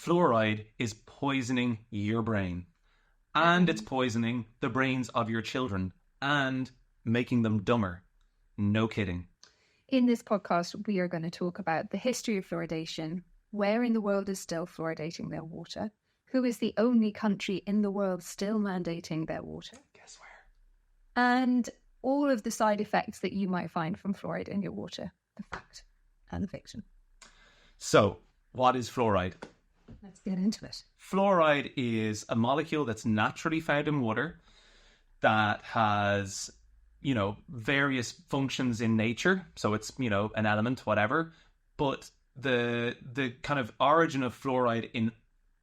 fluoride is poisoning your brain. And it's poisoning the brains of your children and making them dumber. No kidding. In this podcast, we are going to talk about the history of fluoridation, where in the world is still fluoridating their water, who is the only country in the world still mandating their water. Guess where? And all of the side effects that you might find from fluoride in your water, the fact and the fiction. So, what is fluoride? Let's get into it. Fluoride is a molecule that's naturally found in water that has, various functions in nature. So it's, an element, whatever. But the kind of origin of fluoride in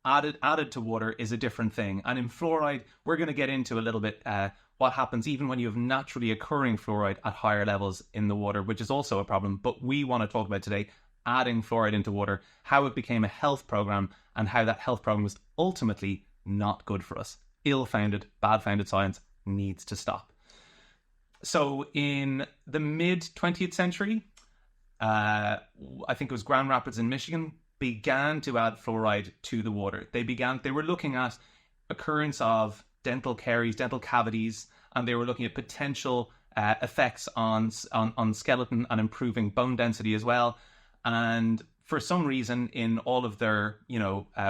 added to water is a different thing. And in fluoride, we're going to get into a little bit what happens even when you have naturally occurring fluoride at higher levels in the water, which is also a problem. But we want to talk about today adding fluoride into water, how it became a health program, and how that health program was ultimately not good for us. Ill-founded, bad-founded science needs to stop. So in the mid-20th century, I think it was Grand Rapids in Michigan, began to add fluoride to the water. They were looking at occurrence of dental caries, dental cavities, and they were looking at potential effects on skeleton and improving bone density as well. And for some reason, in all of their,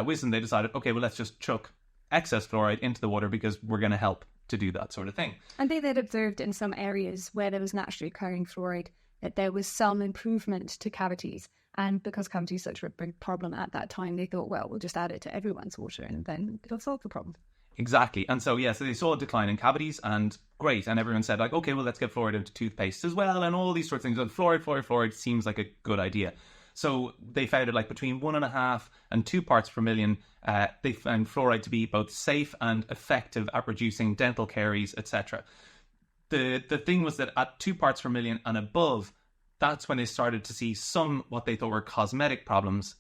wisdom, they decided, okay, well, let's just chuck excess fluoride into the water because we're going to help to do that sort of thing. And they'd observed in some areas where there was naturally occurring fluoride that there was some improvement to cavities. And because cavities are such a big problem at that time, they thought, well, we'll just add it to everyone's water and then it'll solve the problem. Exactly. And so, so they saw a decline in cavities and great. And everyone said like, okay, well, let's get fluoride into toothpaste as well. And all these sorts of things. And fluoride seems like a good idea. So they found it like between 1.5 and 2 parts per million. They found fluoride to be both safe and effective at reducing dental caries, etc. The thing was that at 2 parts per million and above, that's when they started to see some what they thought were cosmetic problems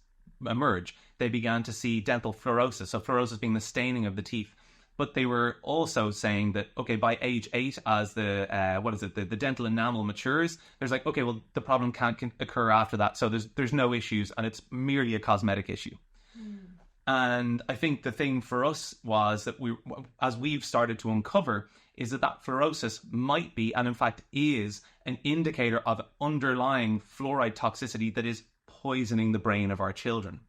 emerge. They began to see dental fluorosis. So fluorosis being the staining of the teeth. But they were also saying that, okay, by age 8, as the dental enamel matures, there's like, okay, well, the problem can't occur after that. So there's no issues, and it's merely a cosmetic issue. And I think the thing for us was that as we've started to uncover, is that fluorosis might be, and in fact is, an indicator of underlying fluoride toxicity that is poisoning the brain of our children.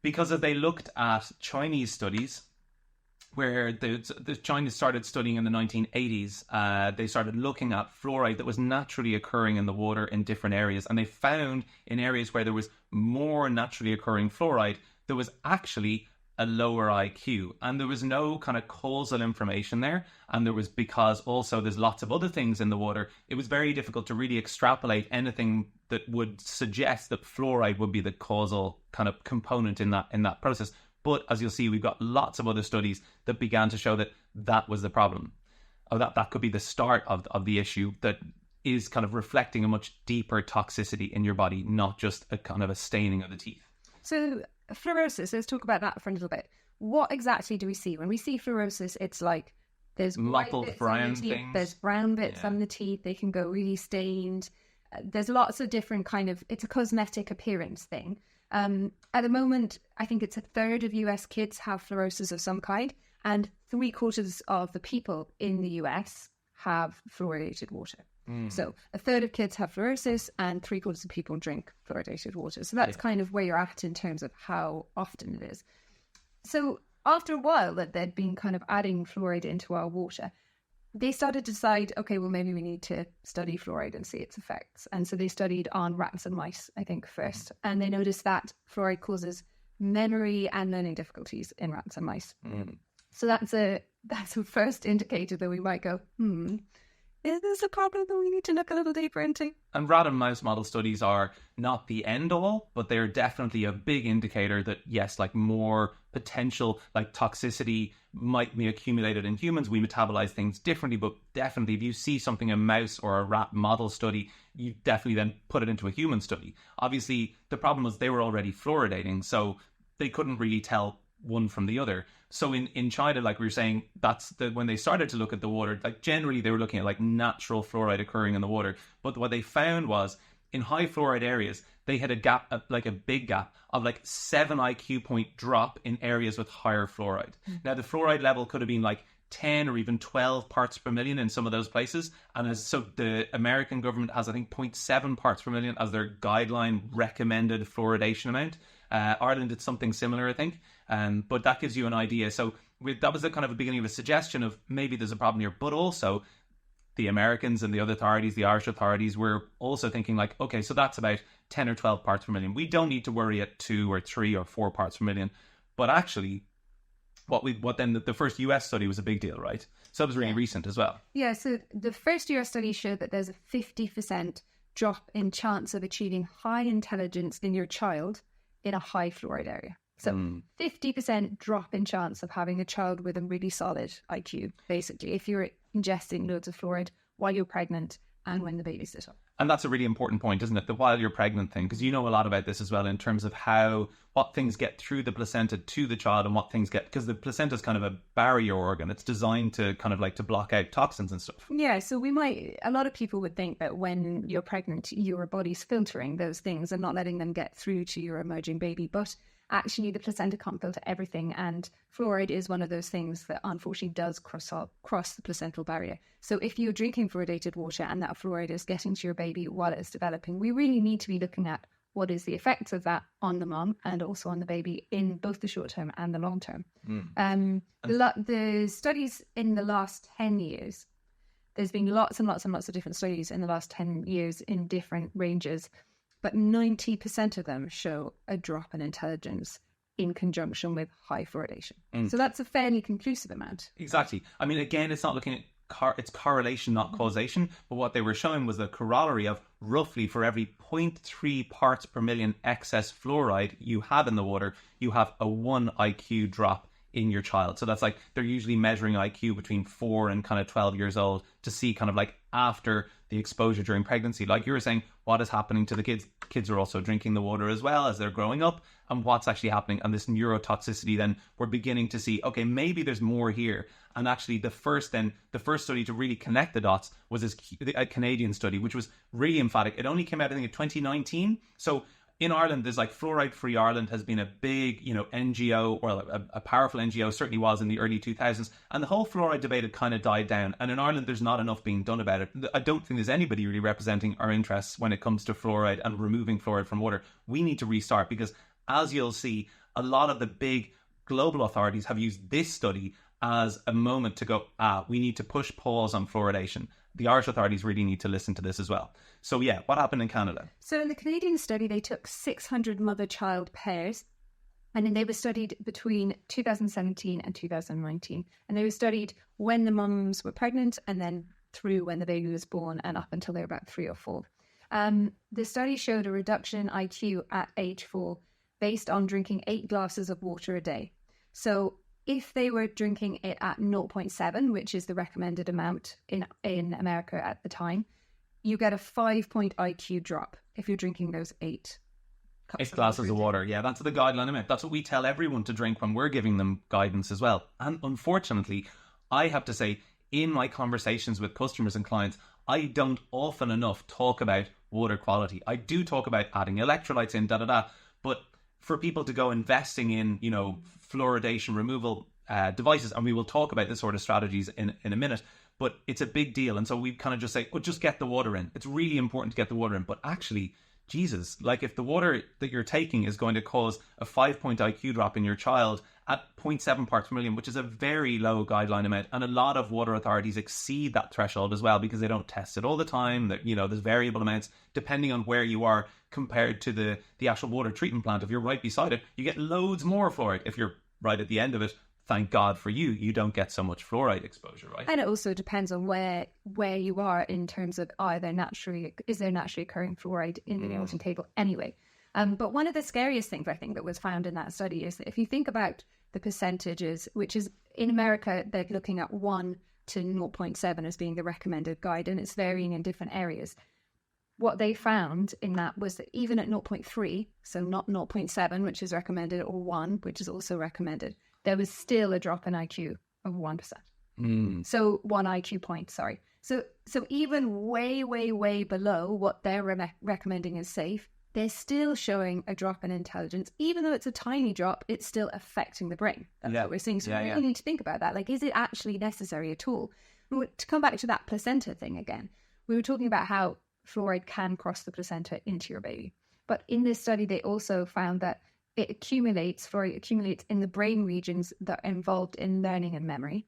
Because as they looked at Chinese studies, where the China started studying in the 1980s, they started looking at fluoride that was naturally occurring in the water in different areas. And they found in areas where there was more naturally occurring fluoride, there was actually a lower IQ. And there was no kind of causal information there. And there was, because also there's lots of other things in the water, it was very difficult to really extrapolate anything that would suggest that fluoride would be the causal kind of component in that process. But as you'll see, we've got lots of other studies that began to show that was the problem. Or that could be the start of the issue that is kind of reflecting a much deeper toxicity in your body, not just a kind of a staining of the teeth. So fluorosis, let's talk about that for a little bit. What exactly do we see? When we see fluorosis, it's like there's mottled brown things. There's brown bits on the teeth. They can go really stained. There's lots of different it's a cosmetic appearance thing. At the moment, I think it's 1/3 of US kids have fluorosis of some kind, and 3/4 of the people in the US have fluoridated water. So 1/3 of kids have fluorosis and 3/4 of people drink fluoridated water. So that's kind of where you're at in terms of how often it is. So after a while that they'd been kind of adding fluoride into our water, they started to decide, okay, well, maybe we need to study fluoride and see its effects. And so they studied on rats and mice, I think, first. And they noticed that fluoride causes memory and learning difficulties in rats and mice. So that's a first indicator that we might go, is this a problem that we need to look a little deeper into? And rat and mouse model studies are not the end all, but they're definitely a big indicator that, yes, like more potential like toxicity might be accumulated in humans. We metabolize things differently, but definitely if you see something a mouse or a rat model study, you definitely then put it into a human study. Obviously, the problem was they were already fluoridating, so they couldn't really tell one from the other. So in China, like we were saying, when they started to look at the water, like generally they were looking at like natural fluoride occurring in the water. But what they found was in high fluoride areas, they had a gap, like a big gap of like 7 IQ point drop in areas with higher fluoride. Now, the fluoride level could have been like 10 or even 12 parts per million in some of those places. And so the American government has, I think, 0.7 parts per million as their guideline recommended fluoridation amount. Ireland did something similar, I think. But that gives you an idea. So that was a kind of a beginning of a suggestion of maybe there's a problem here. But also the Americans and the other authorities, the Irish authorities, were also thinking like, okay, so that's about 10 or 12 parts per million. We don't need to worry at 2 or 3 or 4 parts per million. But actually, the first US study was a big deal, right? So it was really recent as well. Yeah, so the first US study showed that there's a 50% drop in chance of achieving high intelligence in your child in a high fluoride area. So 50% drop in chance of having a child with a really solid IQ, basically, if you're ingesting loads of fluoride while you're pregnant and when the baby's little. And that's a really important point, isn't it? The while you're pregnant thing, because you know a lot about this as well in terms of what things get through the placenta to the child and what things get, because the placenta is kind of a barrier organ. It's designed to kind of like to block out toxins and stuff. Yeah, so a lot of people would think that when you're pregnant, your body's filtering those things and not letting them get through to your emerging baby. But actually, the placenta can't filter everything, and fluoride is one of those things that unfortunately does cross the placental barrier. So if you're drinking fluoridated water and that fluoride is getting to your baby while it's developing, we really need to be looking at what is the effects of that on the mum and also on the baby in both the short term and the long term. The studies in the last 10 years, there's been lots and lots and lots of different studies in the last 10 years in different ranges, but 90% of them show a drop in intelligence in conjunction with high fluoridation. So that's a fairly conclusive amount. Exactly. I mean, again, it's not looking at it's correlation, not causation. But what they were showing was a corollary of roughly for every 0.3 parts per million excess fluoride you have in the water, you have a 1 IQ drop in your child. So that's like they're usually measuring IQ between 4 and kind of 12 years old to see kind of like after the exposure during pregnancy. Like you were saying, what is happening to the kids? Kids are also drinking the water as well as they're growing up, and what's actually happening. And this neurotoxicity, then we're beginning to see, okay, maybe there's more here. And actually the first study to really connect the dots was a Canadian study, which was really emphatic. It only came out, I think, in 2019. So in Ireland, there's like Fluoride Free Ireland has been a big, NGO, or a powerful NGO, certainly was in the early 2000s. And the whole fluoride debate had kind of died down. And in Ireland, there's not enough being done about it. I don't think there's anybody really representing our interests when it comes to fluoride and removing fluoride from water. We need to restart because, as you'll see, a lot of the big global authorities have used this study as a moment to go, we need to push pause on fluoridation. The Irish authorities really need to listen to this as well. So yeah, what happened in Canada? So in the Canadian study, they took 600 mother-child pairs, and then they were studied between 2017 and 2019. And they were studied when the mums were pregnant and then through when the baby was born and up until they were about 3 or 4. The study showed a reduction in IQ at age 4 based on drinking 8 glasses of water a day. So if they were drinking it at 0.7, which is the recommended amount in America at the time, you get a 5-point IQ drop if you're drinking those 8 glasses of water. Yeah, that's the guideline amount. That's what we tell everyone to drink when we're giving them guidance as well. And unfortunately, I have to say, in my conversations with customers and clients, I don't often enough talk about water quality. I do talk about adding electrolytes in, but for people to go investing in, fluoridation removal devices, and we will talk about this sort of strategies in a minute, but it's a big deal. And so we kind of just say, just get the water in. It's really important to get the water in. But actually, Jesus, like if the water that you're taking is going to cause a 5-point IQ drop in your child at 0.7 parts per million, which is a very low guideline amount, and a lot of water authorities exceed that threshold as well because they don't test it all the time. That there's variable amounts depending on where you are compared to the actual water treatment plant. If you're right beside it, you get loads more fluoride. If you're right at the end of it, thank God for you don't get so much fluoride exposure, right? And it also depends on where you are in terms of is there naturally occurring fluoride in the water table anyway. But one of the scariest things I think that was found in that study is that if you think about the percentages, which is in America, they're looking at 1 to 0.7 as being the recommended guide, and it's varying in different areas. What they found in that was that even at 0.3, so not 0.7, which is recommended, or 1, which is also recommended, there was still a drop in IQ of 1%. So 1 IQ point, sorry. So even way, way, way below what they're recommending is safe, they're still showing a drop in intelligence. Even though it's a tiny drop, it's still affecting the brain. That's what we're seeing. So we really need to think about that. Like, is it actually necessary at all? To come back to that placenta thing again, we were talking about how fluoride can cross the placenta into your baby. But in this study, they also found that fluoride accumulates in the brain regions that are involved in learning and memory.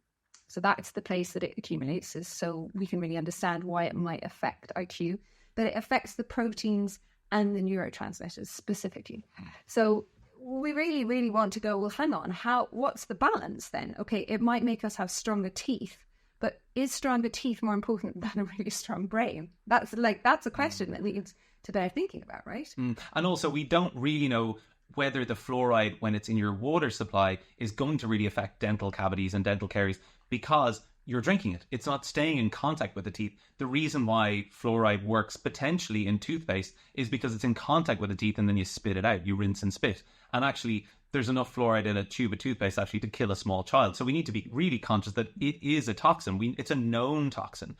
So that's the place that it accumulates, so we can really understand why it might affect IQ. But it affects the proteins and the neurotransmitters specifically. So we really, really want to go, well, hang on, what's the balance then? Okay, it might make us have stronger teeth, but is stronger teeth more important than a really strong brain? That's a question that needs to bear thinking about, right? And also, we don't really know whether the fluoride, when it's in your water supply, is going to really affect dental cavities and dental caries, because you're drinking it. It's not staying in contact with the teeth. The reason why fluoride works potentially in toothpaste is because it's in contact with the teeth and then you spit it out. You rinse and spit. And actually, there's enough fluoride in a tube of toothpaste actually to kill a small child. So we need to be really conscious that it is a toxin. It's a known toxin.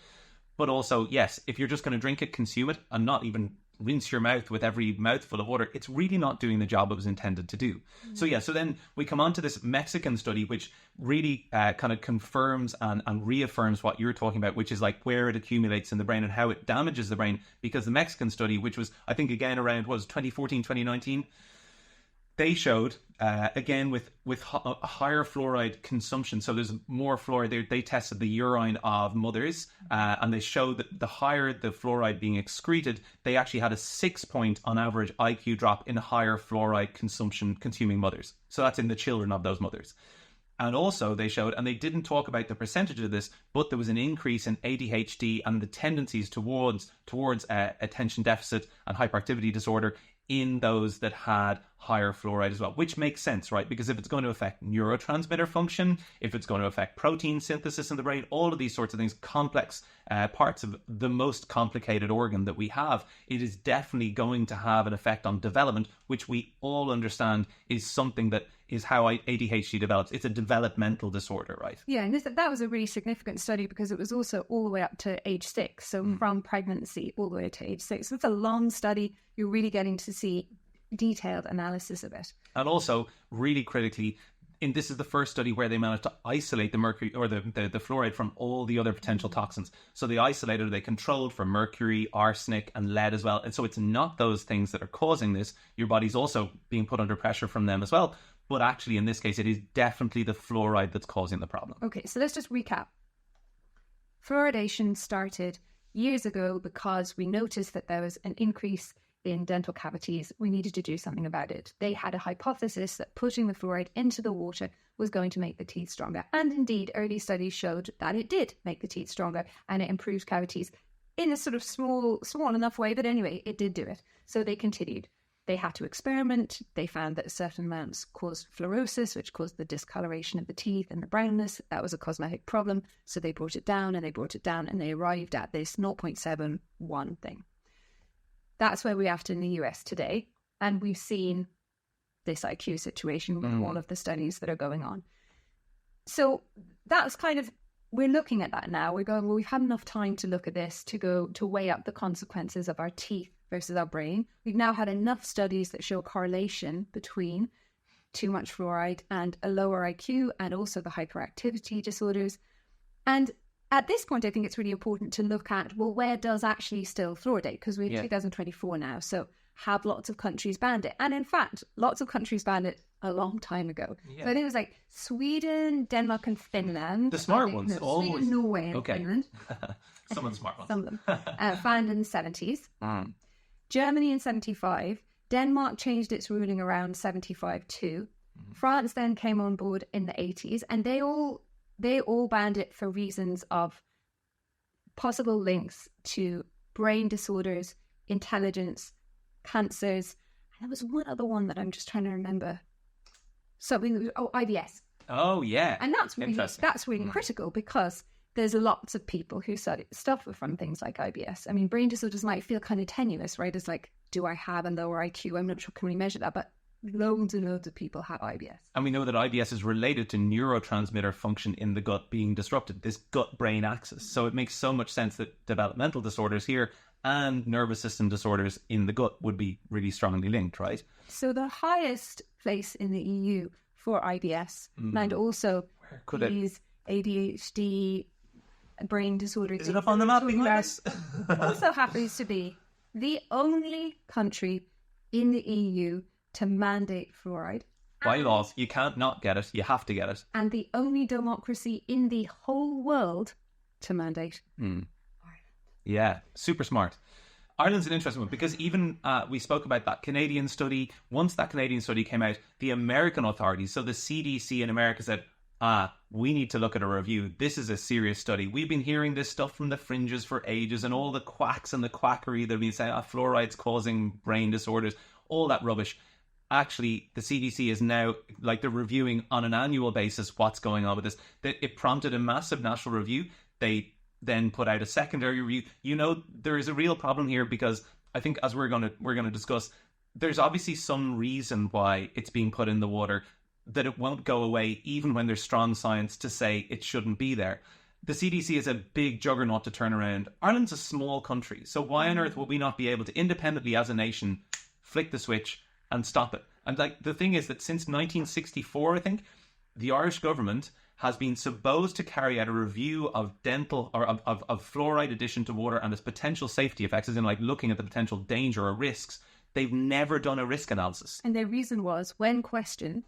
But also, yes, if you're just going to drink it, consume it, and not even rinse your mouth with every mouthful of water, it's really not doing the job it was intended to do. So then we come on to this Mexican study, which really kind of confirms and reaffirms what you're talking about, which is like where it accumulates in the brain and how it damages the brain. Because the Mexican study, which was, I think, again around 2014, 2019, they showed, again, with higher fluoride consumption, so there's more fluoride. They tested the urine of mothers, and they showed that the higher the fluoride being excreted, they actually had a 6-point on average IQ drop in higher fluoride consuming mothers. So that's in the children of those mothers. And also they showed, and they didn't talk about the percentage of this, but there was an increase in ADHD and the tendencies towards attention deficit and hyperactivity disorder in those that had higher fluoride as well, which makes sense, right? Because if it's going to affect neurotransmitter function, if it's going to affect protein synthesis in the brain, all of these sorts of things, complex parts of the most complicated organ that we have, it is definitely going to have an effect on development, which we all understand is something that is how ADHD develops. It's a developmental disorder, right? Yeah, and that was a really significant study because it was also all the way up to age 6. So from pregnancy all the way to age 6. So it's a long study. You're really getting to see detailed analysis of it. And also, really critically, this is the first study where they managed to isolate the mercury or the fluoride from all the other potential toxins. So they isolated, they controlled for mercury, arsenic and lead as well. And so it's not those things that are causing this. Your body's also being put under pressure from them as well. But actually, in this case, it is definitely the fluoride that's causing the problem. Okay, so let's just recap. Fluoridation started years ago because we noticed that there was an increase in dental cavities. We needed to do something about it. They had a hypothesis that putting the fluoride into the water was going to make the teeth stronger. And indeed, early studies showed that it did make the teeth stronger and it improved cavities in a sort of small enough way. But anyway, it did do it. So they continued. They had to experiment. They found that certain amounts caused fluorosis, which caused the discoloration of the teeth and the brownness. That was a cosmetic problem. So they brought it down and they brought it down and they arrived at this 0.71 thing. That's where we're at in the US today. And we've seen this IQ situation with all of the studies that are going on. So that's kind of, we're looking at that now. We're going, well, we've had enough time to look at this, to weigh up the consequences of our teeth versus our brain. We've now had enough studies that show correlation between too much fluoride and a lower IQ and also the hyperactivity disorders. And at this point, I think it's really important to look at, well, where does actually still fluoridate? Because we're in 2024 now, so have lots of countries banned it? And in fact, lots of countries banned it a long time ago. Yeah. So I think it was like Sweden, Denmark and Finland. The smart ones. Always. Sweden, Norway and Finland. Some of the smart ones. Some of them. Found in the 70s. Germany in 75. Denmark changed its ruling around 75 too. France then came on board in the 80s, and they all banned it for reasons of possible links to brain disorders, intelligence, cancers. And there was one other one that I'm just trying to remember. IBS. Oh, yeah. And that's really critical because there's lots of people who suffer from things like IBS. I mean, brain disorders might feel kind of tenuous, right? It's like, do I have a lower IQ? I'm not sure, can we measure that? But loads and loads of people have IBS. And we know that IBS is related to neurotransmitter function in the gut being disrupted, this gut-brain axis. So it makes so much sense that developmental disorders here and nervous system disorders in the gut would be really strongly linked, right? So the highest place in the EU for IBS and also Could it? these ADHD brain disorder. Is it up on the map? Yes. Also happens to be the only country in the EU to mandate fluoride. By laws, you can't not get it. You have to get it. And the only democracy in the whole world to mandate. Yeah, super smart. Ireland's an interesting one because even we spoke about that Canadian study. Once that Canadian study came out, the American authorities, so the CDC in America said, we need to look at a review. This is a serious study. We've been hearing this stuff from the fringes for ages and all the quacks and the quackery that have been saying, fluoride's causing brain disorders, all that rubbish. Actually, the CDC is now, like, they're reviewing on an annual basis what's going on with this. It prompted a massive national review. They then put out a secondary review. You know, there is a real problem here because I think, as we're gonna discuss, there's obviously some reason why it's being put in the water, that it won't go away even when there's strong science to say it shouldn't be there. The CDC is a big juggernaut to turn around. Ireland's a small country, so why on earth would we not be able to independently as a nation flick the switch and stop it? And like, the thing is that since 1964, I think, the Irish government has been supposed to carry out a review of dental or of fluoride addition to water and its potential safety effects, as in like looking at the potential danger or risks. They've never done a risk analysis. And their reason was, when questioned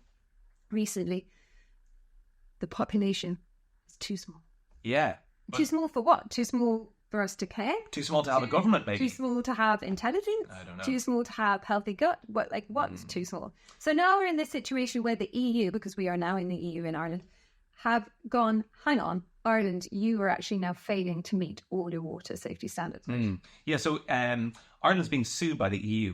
recently, the population is too small. Yeah. Too small for what? Too small for us to care? Too small to have a government, maybe. Too small to have intelligence? I don't know. Too small to have healthy gut? What's too small? So now we're in this situation where the EU, because we are now in the EU in Ireland, have gone, hang on, Ireland, you are actually now failing to meet all your water safety standards. Yeah, so Ireland's being sued by the EU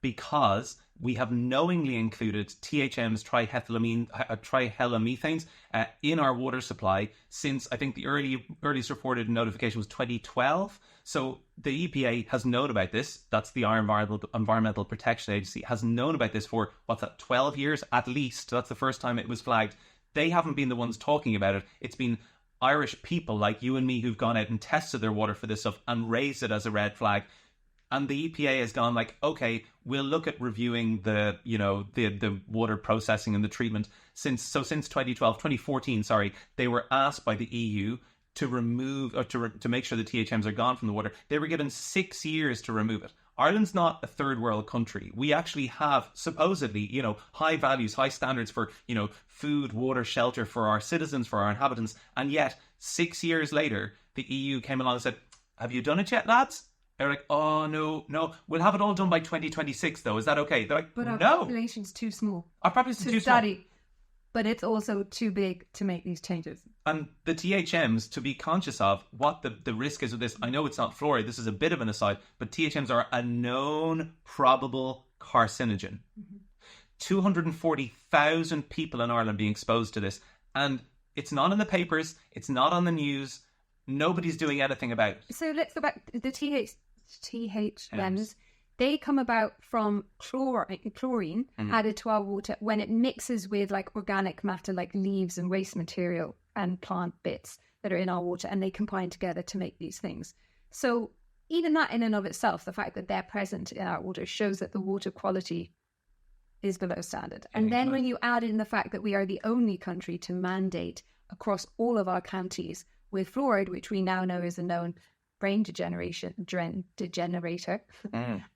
because we have knowingly included THM's trihelomethanes in our water supply since, I think, the earliest reported notification was 2012. So the EPA has known about this. That's the Environmental Protection Agency, has known about this for, 12 years at least. That's the first time it was flagged. They haven't been the ones talking about it. It's been Irish people like you and me who've gone out and tested their water for this stuff and raised it as a red flag. And the EPA has gone like, okay, we'll look at reviewing the water processing and the treatment. Since 2014, they were asked by the EU to remove or to make sure the THMs are gone from the water. They were given 6 years to remove it. Ireland's not a third world country. We actually have supposedly, high values, high standards for, food, water, shelter for our citizens, for our inhabitants. And yet 6 years later, the EU came along and said, have you done it yet, lads? They're like, oh, no. We'll have it all done by 2026, though. Is that okay? They're like, but our no. population's too small. Our population's too small. Study. But it's also too big to make these changes. And the THMs, to be conscious of what the risk is of this, I know it's not fluoride, this is a bit of an aside, but THMs are a known probable carcinogen. 240,000 people in Ireland being exposed to this. And it's not in the papers, it's not on the news, nobody's doing anything about it. So let's go back. The THMs, they come about from chlorine added to our water when it mixes with like organic matter like leaves and waste material and plant bits that are in our water, and they combine together to make these things. So even that in and of itself, the fact that they're present in our water shows that the water quality is below standard. And then when you add in the fact that we are the only country to mandate across all of our counties with fluoride, which we now know is a known brain degenerator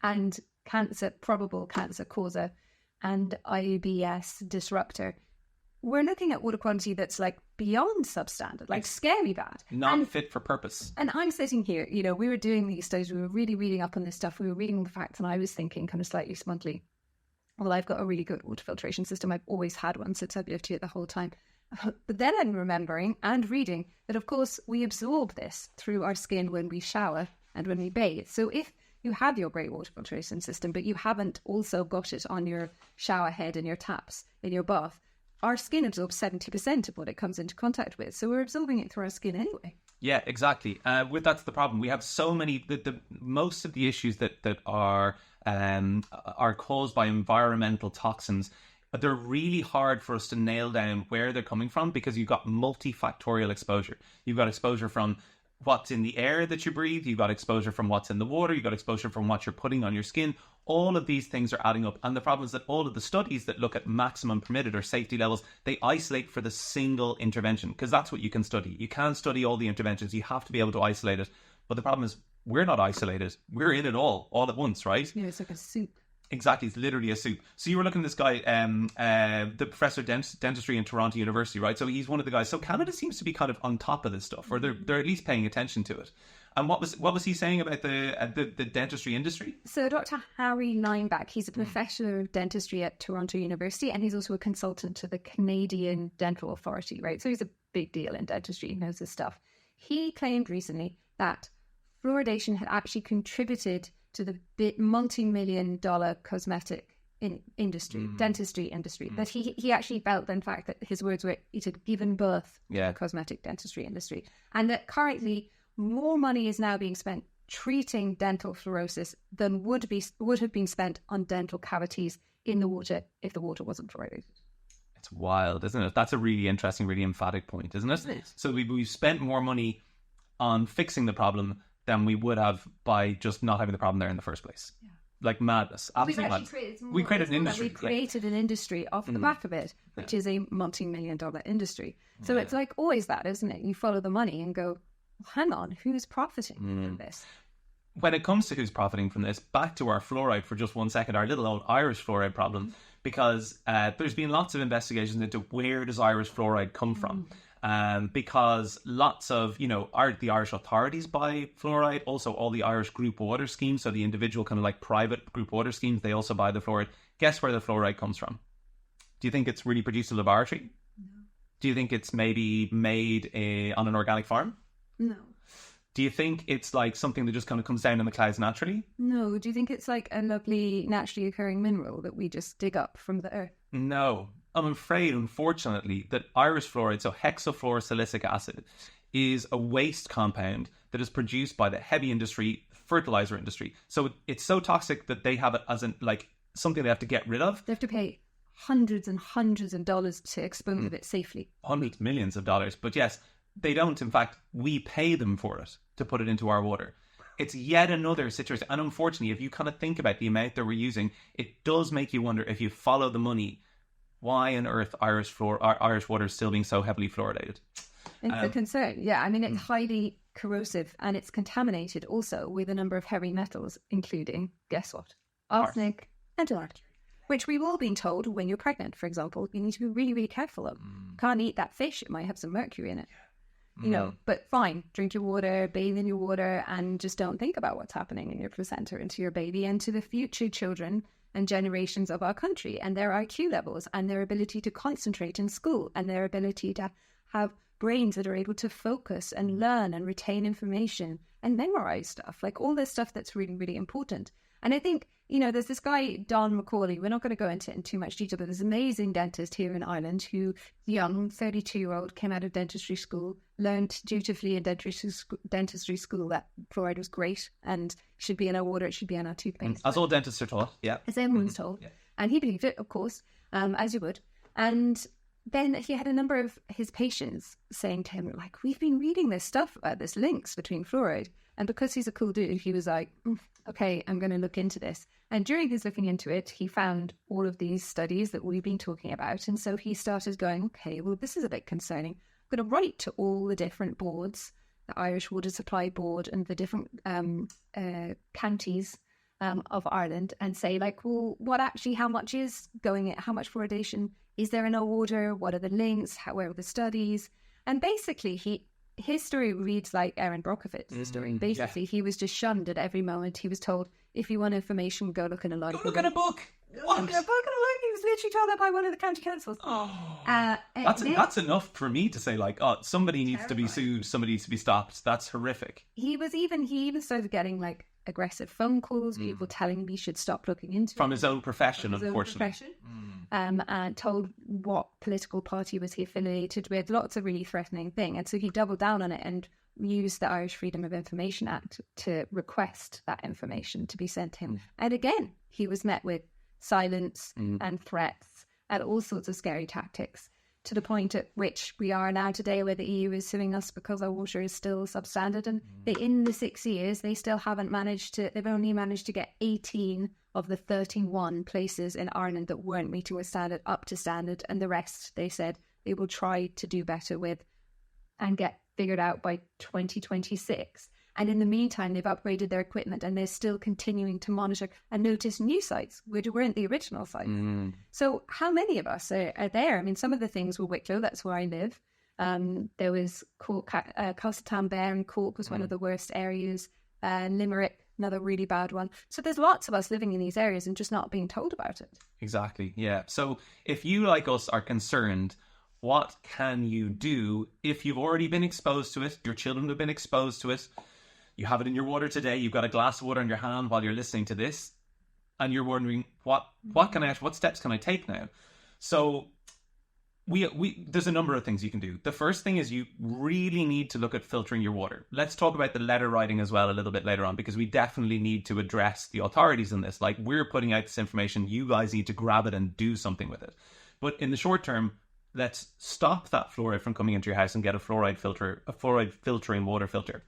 and probable cancer causer and IBS disruptor, we're looking at water quality that's like beyond substandard, like scary bad. Not fit for purpose. And I'm sitting here, we were doing these studies, we were really reading up on this stuff, we were reading the facts, and I was thinking kind of slightly smugly, well, I've got a really good water filtration system. I've always had one since I've lived here the whole time. But then I'm remembering and reading that, of course, we absorb this through our skin when we shower and when we bathe. So if you have your great water filtration system, but you haven't also got it on your shower head and your taps in your bath, our skin absorbs 70% of what it comes into contact with. So we're absorbing it through our skin anyway. Yeah, exactly. That's the problem. We have so many. Most of the issues that are caused by environmental toxins, they're really hard for us to nail down where they're coming from because you've got multifactorial exposure. You've got exposure from what's in the air that you breathe, you've got exposure from what's in the water, you've got exposure from what you're putting on your skin. All of these things are adding up. And the problem is that all of the studies that look at maximum permitted or safety levels, they isolate for the single intervention, because that's what you can study. You can't study all the interventions. You have to be able to isolate it. But the problem is we're not isolated. We're in it all at once, right? Yeah, it's like a soup. Exactly, it's literally a soup. So you were looking at this guy, the professor of dentistry in Toronto University, right? So he's one of the guys. So Canada seems to be kind of on top of this stuff, or they're at least paying attention to it. And what was he saying about the dentistry industry? So Dr. Harry Lineback, he's a professor of dentistry at Toronto University, and he's also a consultant to the Canadian Dental Authority, right? So he's a big deal in dentistry. He knows this stuff. He claimed recently that fluoridation had actually contributed to the multi-million-dollar cosmetic dentistry industry. That he actually felt, in fact, that his words were it had given birth to the cosmetic dentistry industry, and that currently more money is now being spent treating dental fluorosis than would have been spent on dental cavities in the water if the water wasn't fluoridated. It's wild, isn't it? That's a really interesting, really emphatic point, isn't it? So we've spent more money on fixing the problem than we would have by just not having the problem there in the first place. Yeah. Like madness. Absolutely madness. We created an industry. We created an industry off the back of it, which is a multi-million-dollar industry. So it's like always that, isn't it? You follow the money and go, hang on, who's profiting from this? When it comes to who's profiting from this, back to our fluoride for just 1 second, our little old Irish fluoride problem, because there's been lots of investigations into where does Irish fluoride come from. Because lots of, the Irish authorities buy fluoride, also all the Irish group water schemes, so the individual kind of like private group water schemes, they also buy the fluoride. Guess where the fluoride comes from? Do you think it's really produced in a laboratory? No. Do you think it's maybe made on an organic farm? No. Do you think it's like something that just kind of comes down in the clouds naturally? No. Do you think it's like a lovely naturally occurring mineral that we just dig up from the earth? No. I'm afraid, unfortunately, that Irish fluoride, so hexafluorosilicic acid, is a waste compound that is produced by the heavy industry, fertilizer industry. So it's so toxic that they have it as something they have to get rid of. They have to pay hundreds and hundreds of dollars to expose it safely. Hundreds, millions of dollars. But yes, they don't. In fact, we pay them for it to put it into our water. It's yet another situation. And unfortunately, if you kind of think about the amount that we're using, it does make you wonder, if you follow the money, why on earth Irish water is still being so heavily fluoridated? It's a concern. Yeah, I mean, it's highly corrosive and it's contaminated also with a number of heavy metals, including, guess what? Arsenic and arsenic, which we've all been told when you're pregnant, for example, you need to be really, really careful of. Can't eat that fish. It might have some mercury in it. But fine, drink your water, bathe in your water, and just don't think about what's happening in your placenta and to your baby and to the future children and generations of our country and their IQ levels and their ability to concentrate in school and their ability to have brains that are able to focus and learn and retain information and memorize stuff, like all this stuff that's really, really important. And I think, there's this guy, Don Macaulay, we're not going to go into it in too much detail, but there's an amazing dentist here in Ireland who, young, 32-year-old, came out of dentistry school, learned dutifully in dentistry school that fluoride was great and should be in our water, it should be in our toothpaste. As all dentists are taught, yeah. As everyone's told. Yeah. And he believed it, of course, as you would. And then he had a number of his patients saying to him, like, we've been reading this stuff about this links between fluoride. And because he's a cool dude, he was like, okay, I'm going to look into this. And during his looking into it, he found all of these studies that we've been talking about. And so he started going, okay, well, this is a bit concerning. I'm going to write to all the different boards, the Irish Water Supply Board and the different counties of Ireland, and say, like, well, how much is how much fluoridation is there in our water? What are the links? Where are the studies? And basically, his story reads like Erin Brockovic's story. Basically, he was just shunned at every moment. He was told, if you want information, go look in a library. Go look at a book. What? Look at a book. He was literally told that by one of the county councils. That's enough for me to say, like, somebody needs to be sued, somebody needs to be stopped. That's horrific. He even started getting, like, aggressive phone calls, people telling him he should stop looking into from his own profession, unfortunately. And told what political party was he affiliated with, lots of really threatening thing. And so he doubled down on it and used the Irish Freedom of Information Act to request that information to be sent to him. And again, he was met with silence and threats and all sorts of scary tactics. to the point at which we are now today, where the EU is suing us because our water is still substandard. And in the 6 years, they still haven't managed to, they've only managed to get 18 of the 31 places in Ireland that weren't meeting with standard up to standard. And the rest, they said, they will try to do better with and get figured out by 2026. And in the meantime, they've upgraded their equipment and they're still continuing to monitor and notice new sites, which weren't the original sites. So how many of us are there? I mean, some of the things were Wicklow, that's where I live. There was Cork, Castletambear and Cork was one of the worst areas. Limerick, another really bad one. So there's lots of us living in these areas and just not being told about it. Exactly, yeah. So if you, like us, are concerned, what can you do if you've already been exposed to it? Your children have been exposed to it. You have it in your water today. You've got a glass of water in your hand while you're listening to this, and you're wondering what steps can I take now? So there's a number of things you can do. The first thing is you really need to look at filtering your water. Let's talk about the letter writing as well a little bit later on, because we definitely need to address the authorities in this. Like, we're putting out this information, you guys need to grab it and do something with it. But in the short term, let's stop that fluoride from coming into your house and get a fluoride filtering water filter.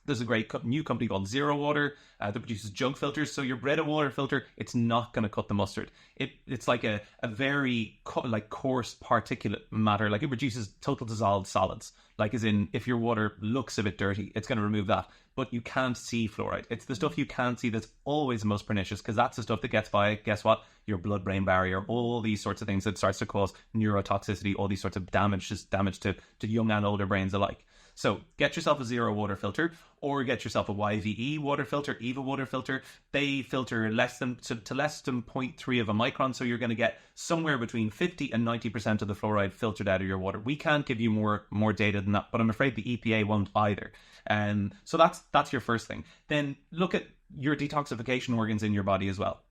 There's a great new company called Zero Water that produces jug filters. So your Brita water filter, it's not going to cut the mustard. It's like a very coarse particulate matter. Like, it reduces total dissolved solids. Like, as in, if your water looks a bit dirty, it's going to remove that. But you can't see fluoride. It's the stuff you can't see that's always the most pernicious, because that's the stuff that gets by, guess what? Your blood-brain barrier, all these sorts of things that starts to cause neurotoxicity, all these sorts of damage to young and older brains alike. So get yourself a Zero Water filter, or get yourself a YVE water filter, EVA water filter. They filter less than 0.3 of a micron, so you're going to get somewhere between 50 and 90% of the fluoride filtered out of your water. We can't give you more data than that, but I'm afraid the EPA won't either. So that's your first thing. Then look at your detoxification organs in your body as well.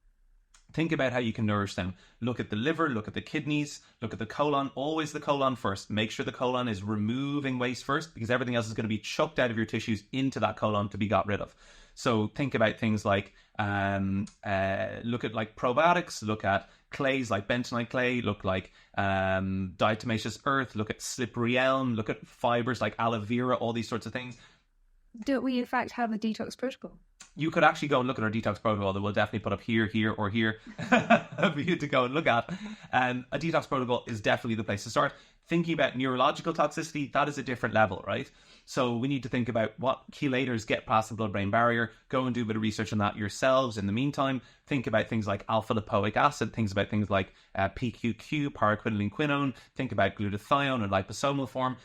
Think about how you can nourish them. Look at the liver, look at the kidneys, look at the colon. Always the colon first. Make sure the colon is removing waste first, because everything else is going to be chucked out of your tissues into that colon to be got rid of. So think about things like, look at like probiotics, look at clays like bentonite clay, look like diatomaceous earth, look at slippery elm, look at fibers like aloe vera, all these sorts of things. Do we in fact have a detox protocol? You could actually go and look at our detox protocol that we'll definitely put up here, or here for you to go and look at. A detox protocol is definitely the place to start. Thinking about neurological toxicity, that is a different level, right? So we need to think about what chelators get past the blood-brain barrier. Go and do a bit of research on that yourselves. In the meantime, think about things like alpha-lipoic acid, think about things like PQQ, paraquinolene-quinone, think about glutathione and liposomal form.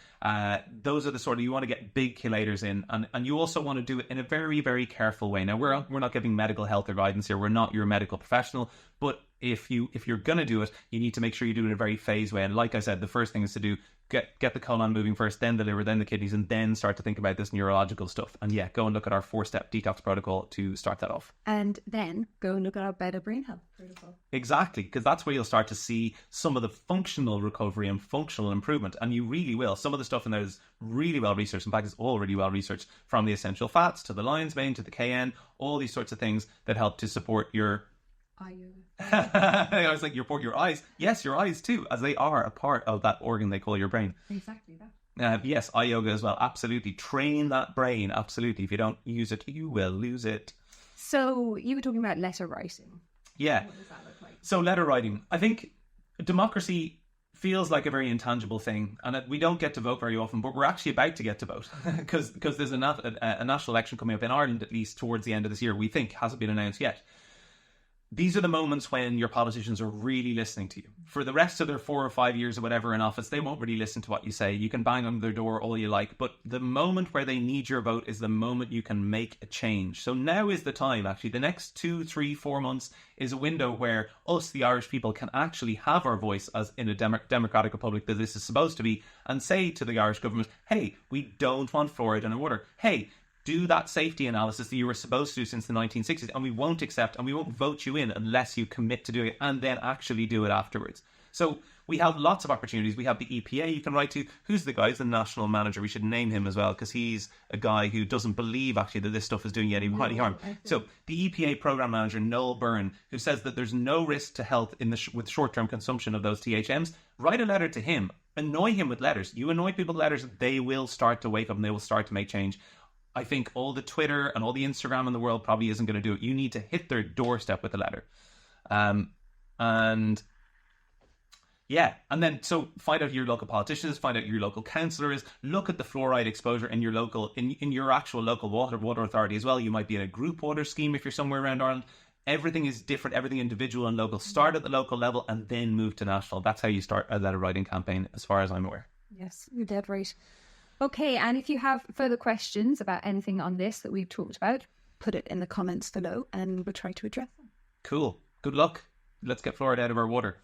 Those are the sort of, you want to get big chelators in, and you also want to do it in a very, very careful way. Now, we're not giving medical health or guidance here. We're not your medical professional, but if you're going to do it, you need to make sure you do it in a very phased way. And like I said, the first thing is to do, get the colon moving first, then the liver, then the kidneys, and then start to think about this neurological stuff. And yeah, go and look at our 4-step detox protocol to start that off. And then go and look at our Better Brain Health protocol. Exactly, because that's where you'll start to see some of the functional recovery and functional improvement. And you really will. Some of the stuff in there is really well researched. In fact, it's all really well researched, from the essential fats to the lion's mane to the KN, all these sorts of things that help to support your I was like, your eyes. Yes, your eyes too, as they are a part of that organ they call your brain. Exactly that. Yes, eye yoga as well. Absolutely. Train that brain. Absolutely. If you don't use it, you will lose it. So you were talking about letter writing. Yeah. What does that look like? So letter writing. I think democracy feels like a very intangible thing, and we don't get to vote very often, but we're actually about to get to vote because there's a national election coming up in Ireland, at least towards the end of this year, we think. Hasn't been announced yet. These are the moments when your politicians are really listening to you. For the rest of their 4 or 5 years or whatever in office, they won't really listen to what you say. You can bang on their door all you like, but the moment where they need your vote is the moment you can make a change. So now is the time, actually. The next 2, 3, 4 months is a window where us, the Irish people, can actually have our voice as in a democratic republic that this is supposed to be, and say to the Irish government, hey, we don't want fluoride in our water. Hey, do that safety analysis that you were supposed to do since the 1960s, and we won't accept and we won't vote you in unless you commit to doing it and then actually do it afterwards. So we have lots of opportunities. We have the EPA you can write to. Who's the guy? He's the national manager. We should name him as well, because he's a guy who doesn't believe actually that this stuff is doing any harm. So the EPA program manager, Noel Byrne, who says that there's no risk to health in with short-term consumption of those THMs, write a letter to him. Annoy him with letters. You annoy people with letters, they will start to wake up and they will start to make change. I think all the Twitter and all the Instagram in the world probably isn't going to do it. You need to hit their doorstep with a letter. And then so find out who your local politicians, find out who your local councillor is, look at the fluoride exposure in your local, in your actual local water authority as well. You might be in a group water scheme if you're somewhere around Ireland. Everything is different, everything individual and local. Start at the local level and then move to national. That's how you start a letter writing campaign, as far as I'm aware. Yes, you're dead right. Okay, and if you have further questions about anything on this that we've talked about, put it in the comments below and we'll try to address them. Cool. Good luck. Let's get fluoride out of our water.